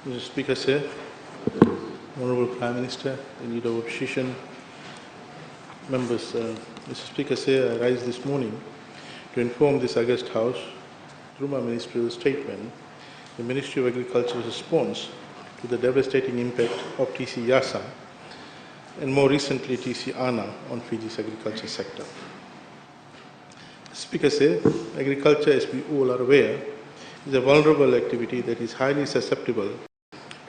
Mr. Speaker, sir, Honorable Prime Minister, the Leader of Opposition, members, Mr. Speaker, sir, I rise this morning to inform this August House, through my ministerial statement, the Ministry of Agriculture's response to the devastating impact of TC Yasa and more recently TC Ana on Fiji's agriculture sector. Speaker, sir, agriculture, as we all are aware, is a vulnerable activity that is highly susceptible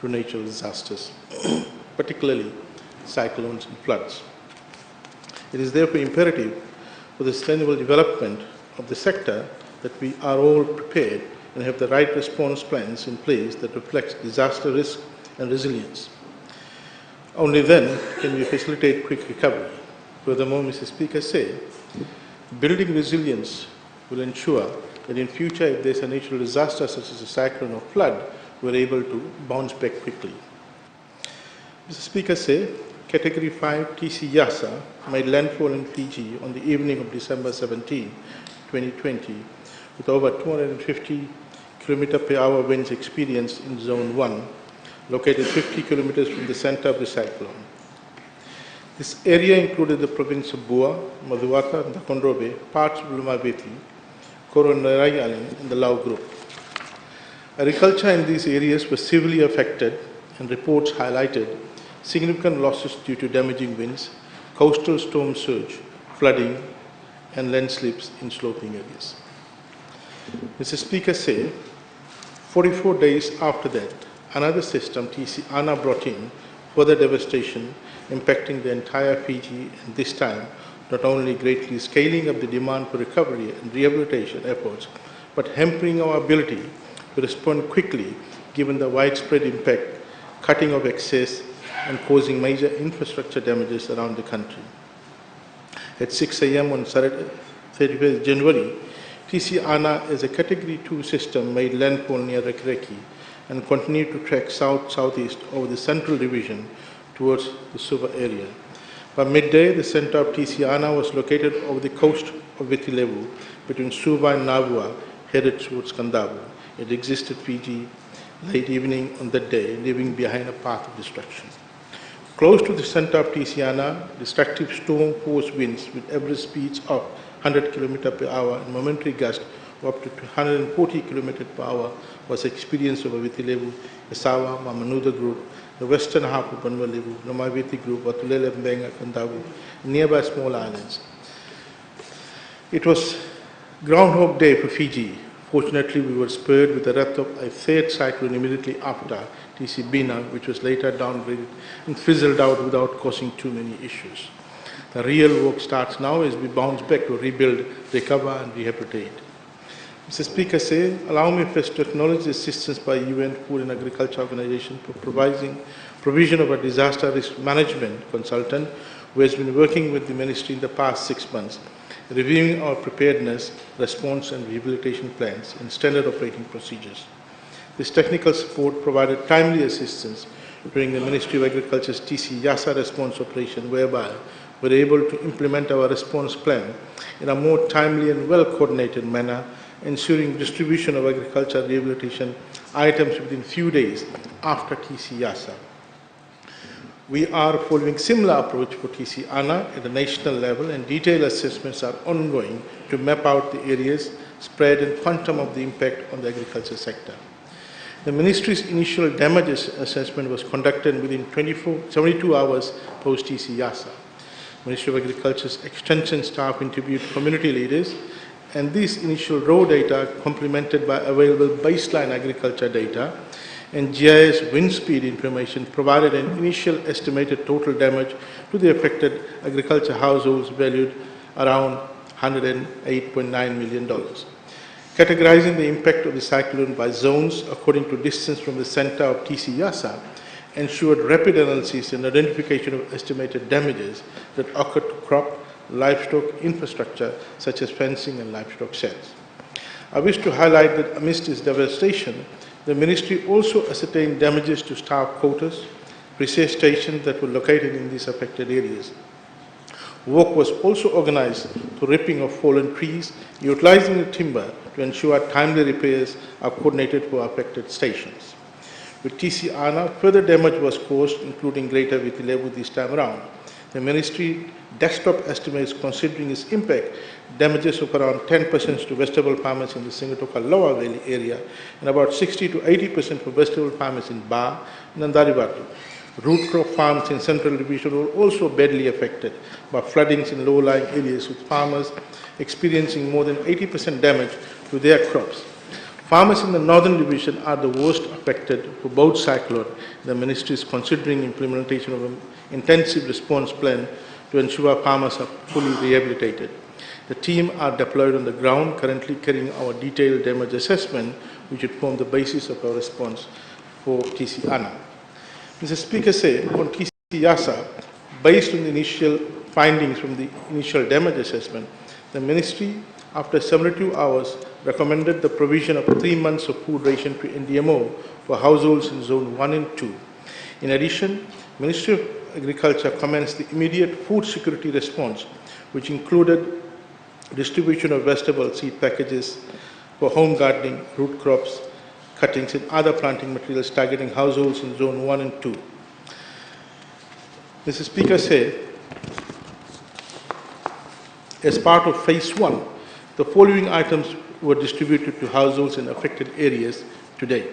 to natural disasters, particularly cyclones and floods. It is therefore imperative for the sustainable development of the sector that we are all prepared and have the right response plans in place that reflect disaster risk and resilience. Only then can we facilitate quick recovery. Furthermore, Mr. Speaker said, building resilience will ensure that in future, if there's a natural disaster such as a cyclone or flood, we're able to bounce back quickly. Mr. Speaker said, Category 5 TC Yasa made landfall in Fiji on the evening of December 17, 2020, with over 250 km/h winds experienced in Zone 1, located 50 kilometers from the center of the cyclone. This area included the province of Bua, Maduaka, Nakondrobe, parts of Lumaveti, Coronary Island, and the Lau Group. Agriculture in these areas was severely affected, and reports highlighted significant losses due to damaging winds, coastal storm surge, flooding, and landslips in sloping areas. Mr. Speaker said, 44 days after that, another system, TC Ana, brought in further devastation, impacting the entire Fiji, and this time not only greatly scaling up the demand for recovery and rehabilitation efforts, but hampering our ability to respond quickly given the widespread impact, cutting of access, and causing major infrastructure damages around the country. At 6 a.m. on Saturday, 31st January, TC Ana as a Category 2 system made landfall near Rekreki and continued to track south-southeast over the central division towards the Suva area. By midday, the center of TC Ana was located over the coast of Vitilevu between Suva and Navua, headed towards Kandavu. It exited Fiji late evening on that day, leaving behind a path of destruction. Close to the center of TC Ana, destructive storm force winds with average speeds of 100 km/h and momentary gusts of up to 140 km/h was experienced over Vitilevu, Esawa, Mamanuda Group, the western half of Banwalevu, Nomaveti Group, Watulela, Mbenga, Kandavu, and nearby small islands. It was Groundhog Day for Fiji. Fortunately, we were spared with the wrath of a third cyclone immediately after, TC Bina, which was later downgraded and fizzled out without causing too many issues. The real work starts now as we bounce back to rebuild, recover, and rehabilitate. Mr. Speaker, allow me first to acknowledge the assistance by UN Food and Agriculture Organization for provision of a disaster risk management consultant who has been working with the ministry in the past 6 months, reviewing our preparedness, response, and rehabilitation plans and standard operating procedures. This technical support provided timely assistance during the Ministry of Agriculture's TC Yasa response operation, whereby we were able to implement our response plan in a more timely and well-coordinated manner, ensuring distribution of agriculture rehabilitation items within few days after TC Yasa. We are following similar approach for TC Ana at the national level, and detailed assessments are ongoing to map out the areas, spread, and quantum of the impact on the agriculture sector. The Ministry's initial damages assessment was conducted within 72 hours post TC Yasa. Ministry of Agriculture's extension staff interviewed community leaders, and these initial raw data, complemented by available baseline agriculture data and GIS wind speed information, provided an initial estimated total damage to the affected agriculture households valued around $108.9 million. Categorizing the impact of the cyclone by zones according to distance from the center of TC Yasa ensured rapid analysis and identification of estimated damages that occurred to crop, livestock infrastructure such as fencing and livestock sheds. I wish to highlight that amidst this devastation, the Ministry also ascertained damages to staff quarters, research stations that were located in these affected areas. Work was also organized to ripping of fallen trees, utilizing the timber to ensure timely repairs are coordinated for affected stations. With TC Ana, further damage was caused, including Greater Vitilevu this time around. The ministry desktop estimates, considering its impact, damages of around 10% to vegetable farmers in the Singatoka Lower Valley area and about 60 to 80% for vegetable farmers in Ba and Andaribatu. Root crop farms in Central Division were also badly affected by floodings in low-lying areas, with farmers experiencing more than 80% damage to their crops. Farmers in the Northern Division are the worst affected for both cyclones. The ministry is considering implementation of an intensive response plan to ensure farmers are fully rehabilitated. The team are deployed on the ground, currently carrying our detailed damage assessment, which would form the basis of our response for TC Ana. Mr. Speaker said on TC Yasa, based on the initial findings from the initial damage assessment, the ministry, after 72 hours, recommended the provision of 3 months of food ration to NDMO for households in Zone 1 and 2. In addition, Ministry of Agriculture commenced the immediate food security response, which included distribution of vegetable seed packages for home gardening, root crops, cuttings and other planting materials targeting households in Zone 1 and 2. Mr. Speaker said, as part of Phase 1, the following items were distributed to households in affected areas to date.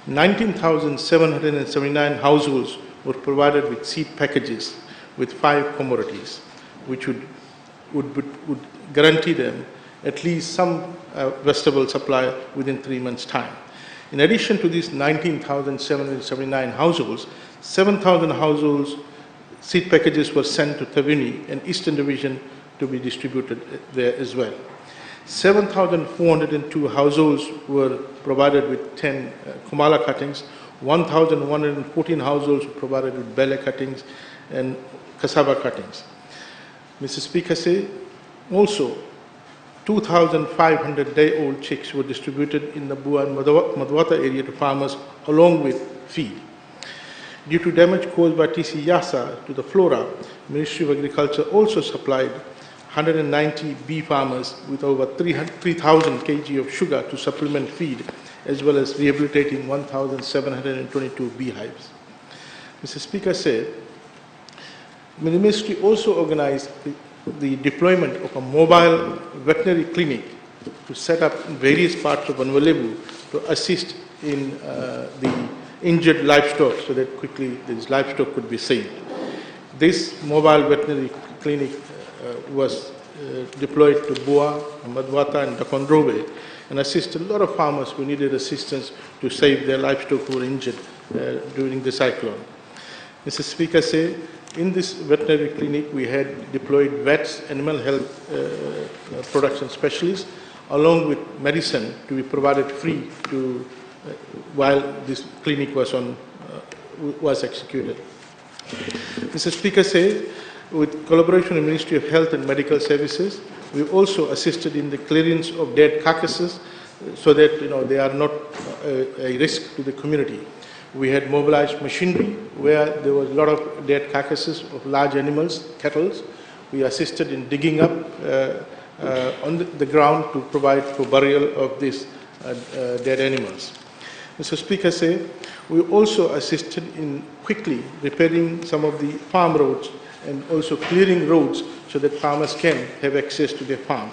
19,779 households were provided with seed packages with 5 commodities, which would guarantee them at least some vegetable supply within 3 months' time. In addition to these 19,779 households, 7,000 households seed packages were sent to Thavuni and Eastern Division to be distributed there as well. 7,402 households were provided with 10 Kumala cuttings, 1,114 households were provided with Bele cuttings and cassava cuttings. Mr. Speaker said, also 2,500 day-old chicks were distributed in the Bua and Madhwata area to farmers along with feed. Due to damage caused by TC Yasa to the flora, Ministry of Agriculture also supplied 190 bee farmers with over 3,000 kg of sugar to supplement feed, as well as rehabilitating 1,722 beehives. Mr. Speaker said, the ministry also organized the deployment of a mobile veterinary clinic to set up in various parts of Vanvalevu to assist in the injured livestock so that quickly these livestock could be saved. This mobile veterinary clinic was deployed to Bua, Madhwata and Dakondrove and assisted a lot of farmers who needed assistance to save their livestock who were injured during the cyclone. Mr. Speaker said, in this veterinary clinic we had deployed vets, animal health production specialists, along with medicine to be provided free to while this clinic was executed. Mr. Speaker said, with collaboration with the Ministry of Health and Medical Services, we also assisted in the clearance of dead carcasses so that they are not a risk to the community. We had mobilized machinery where there was a lot of dead carcasses of large animals, cattle. We assisted in digging up on the ground to provide for burial of these dead animals. Mr. Speaker said, we also assisted in quickly repairing some of the farm roads and also clearing roads so that farmers can have access to their farm.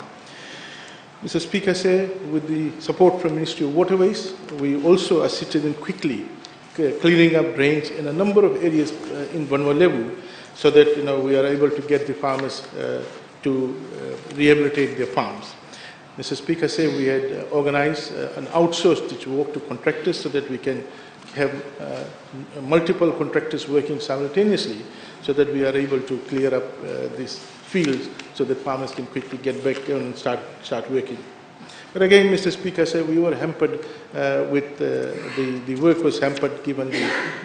Mr. Speaker said, with the support from Ministry of Waterways, we also assisted in quickly clearing up drains in a number of areas in Vanvalevu so that we are able to get the farmers to rehabilitate their farms. Mr. Speaker said we had organized an outsourced work to contractors so that we can have multiple contractors working simultaneously so that we are able to clear up these fields so that farmers can quickly get back and start working. But again, Mr. Speaker said we were hampered with the work was hampered given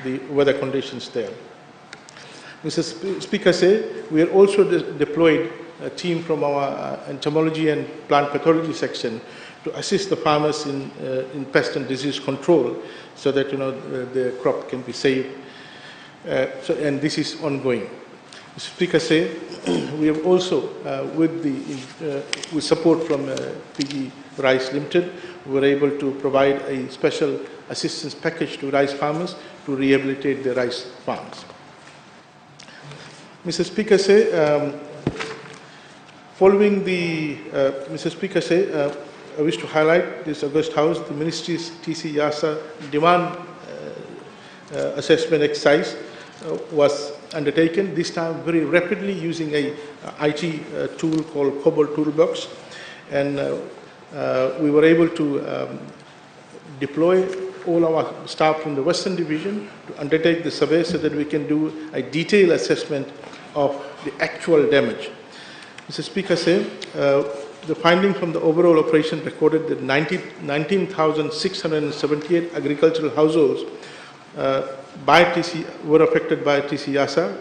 the weather conditions there. Mr. Speaker said we are also deployed a team from our entomology and plant pathology section to assist the farmers in pest and disease control so that the crop can be saved. And this is ongoing. Mr. Speaker said we have also, with support from Fiji Rice Limited, we were able to provide a special assistance package to rice farmers to rehabilitate their rice farms. Mr. Speaker, I wish to highlight this August House, the Ministry's TC YASA demand assessment exercise was undertaken, this time very rapidly using a IT tool called Cobalt Toolbox, and we were able to deploy all our staff from the Western Division to undertake the survey so that we can do a detailed assessment of the actual damage. Mr. Speaker, the finding from the overall operation recorded that 19,678 agricultural households were affected by TC YASA,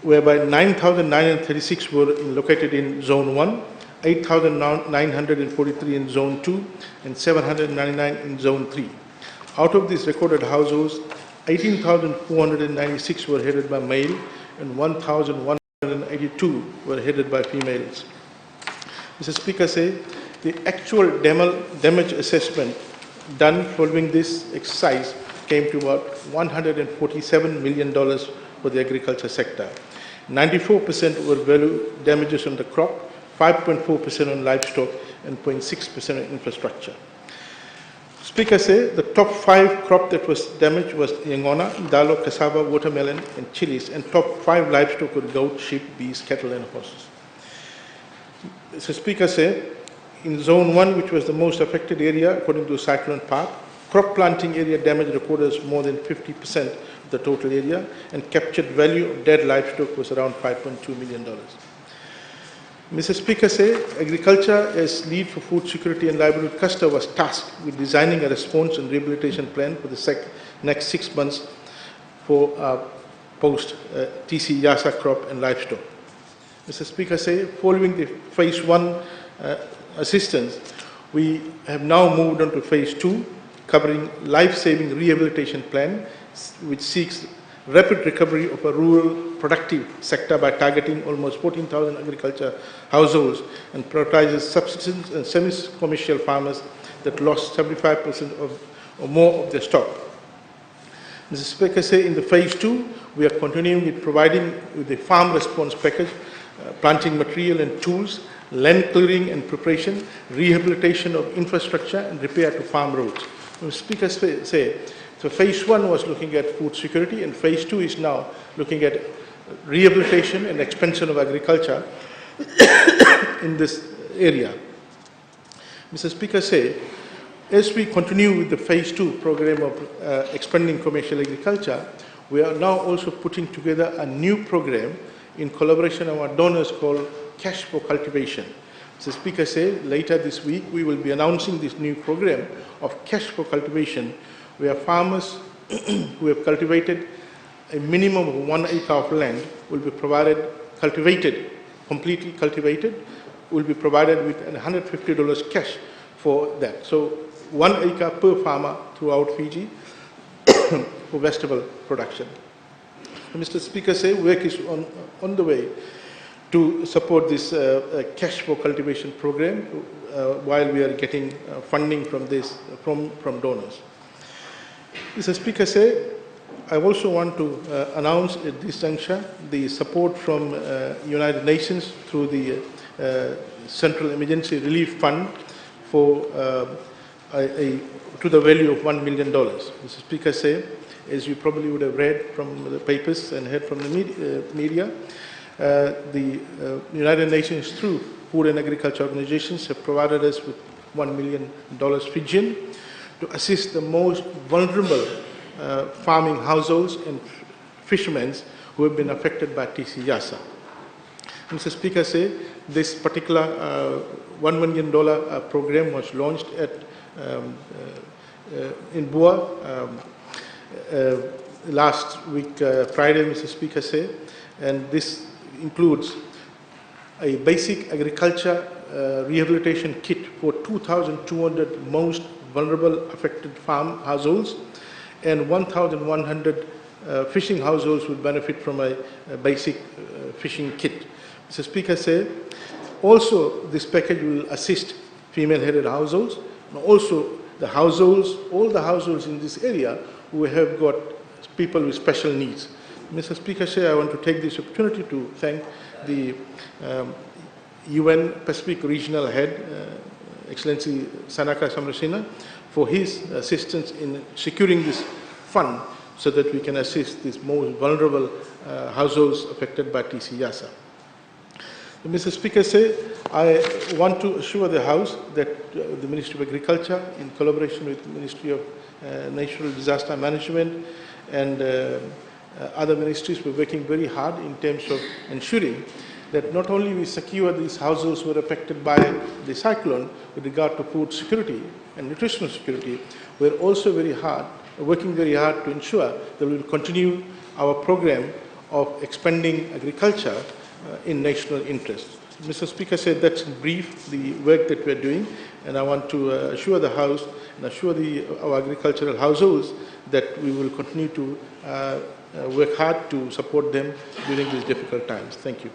whereby 9,936 were located in Zone 1, 8,943 in Zone 2, and 799 in Zone 3. Out of these recorded households, 18,496 were headed by male and 1,182 were headed by females. Mr. Speaker, the actual damage assessment done following this exercise came to about $147 million for the agriculture sector. 94% were value damages on the crop, 5.4% on livestock, and 0.6% on infrastructure. Speaker, the top 5 crop that was damaged was yangona, dalo, cassava, watermelon, and chilies, and top 5 livestock were goat, sheep, bees, cattle, and horses. Mr. Speaker, in Zone 1, which was the most affected area according to Cyclone Path, crop planting area damage reported as more than 50% of the total area, and captured value of dead livestock was around $5.2 million. Mr. Speaker, agriculture as lead for food security and livelihood cluster was tasked with designing a response and rehabilitation plan for the next 6 months for post TC YASA crop and livestock. Mr. Speaker, following the phase 1 assistance, we have now moved on to phase 2, covering life-saving rehabilitation plan, which seeks rapid recovery of a rural productive sector by targeting almost 14,000 agriculture households and prioritizes subsistence and semi-commercial farmers that lost 75% or more of their stock. Mr. Speaker, in the phase 2, we are continuing with providing with the farm response package, planting material and tools, land clearing and preparation, rehabilitation of infrastructure, and repair to farm roads. Mr. Speaker, so phase 1 was looking at food security, and phase 2 is now looking at rehabilitation and expansion of agriculture in this area. Mr. Speaker, as we continue with the phase 2 program of expanding commercial agriculture, we are now also putting together a new program in collaboration with our donors called Cash for Cultivation. Mr. Speaker, later this week we will be announcing this new program of Cash for Cultivation, where farmers who have cultivated a minimum of 1 acre of land will be provided, completely cultivated, will be provided with $150 cash for that. So 1 acre per farmer throughout Fiji for vegetable production. Mr. Speaker, work is on the way to support this Cash for Cultivation program while we are getting funding from this from donors. Mr. Speaker, I also want to announce at this juncture the support from United Nations through the Central Emergency Relief Fund for to the value of $1 million. Mr. Speaker, as you probably would have read from the papers and heard from the media, the United Nations through Food and Agriculture Organizations have provided us with $1 million Fijian to assist the most vulnerable farming households and fishermen who have been affected by TC YASA. Mr. Speaker, this particular $1 million program was launched at in Bua last week, Friday, Mr. Speaker, and this includes a basic agriculture rehabilitation kit for 2,200 most vulnerable affected farm households, and 1,100 fishing households will benefit from a basic fishing kit. Mr. Speaker, also this package will assist female-headed households and also the households, all the households in this area who have got people with special needs. Mr. Speaker, I want to take this opportunity to thank the UN Pacific Regional Head, Excellency Sanaka Samrasina, for his assistance in securing this fund so that we can assist these most vulnerable households affected by TC Yasa. Mr. Speaker, I want to assure the House that the Ministry of Agriculture, in collaboration with the Ministry of Natural Disaster Management and other ministries, were working very hard in terms of ensuring that not only we secure these households who are affected by the cyclone with regard to food security and nutritional security, we're also working very hard to ensure that we will continue our program of expanding agriculture in national interest. Mr. Speaker, that's in brief the work that we're doing, and I want to assure the House and assure our agricultural households that we will continue to work hard to support them during these difficult times. Thank you.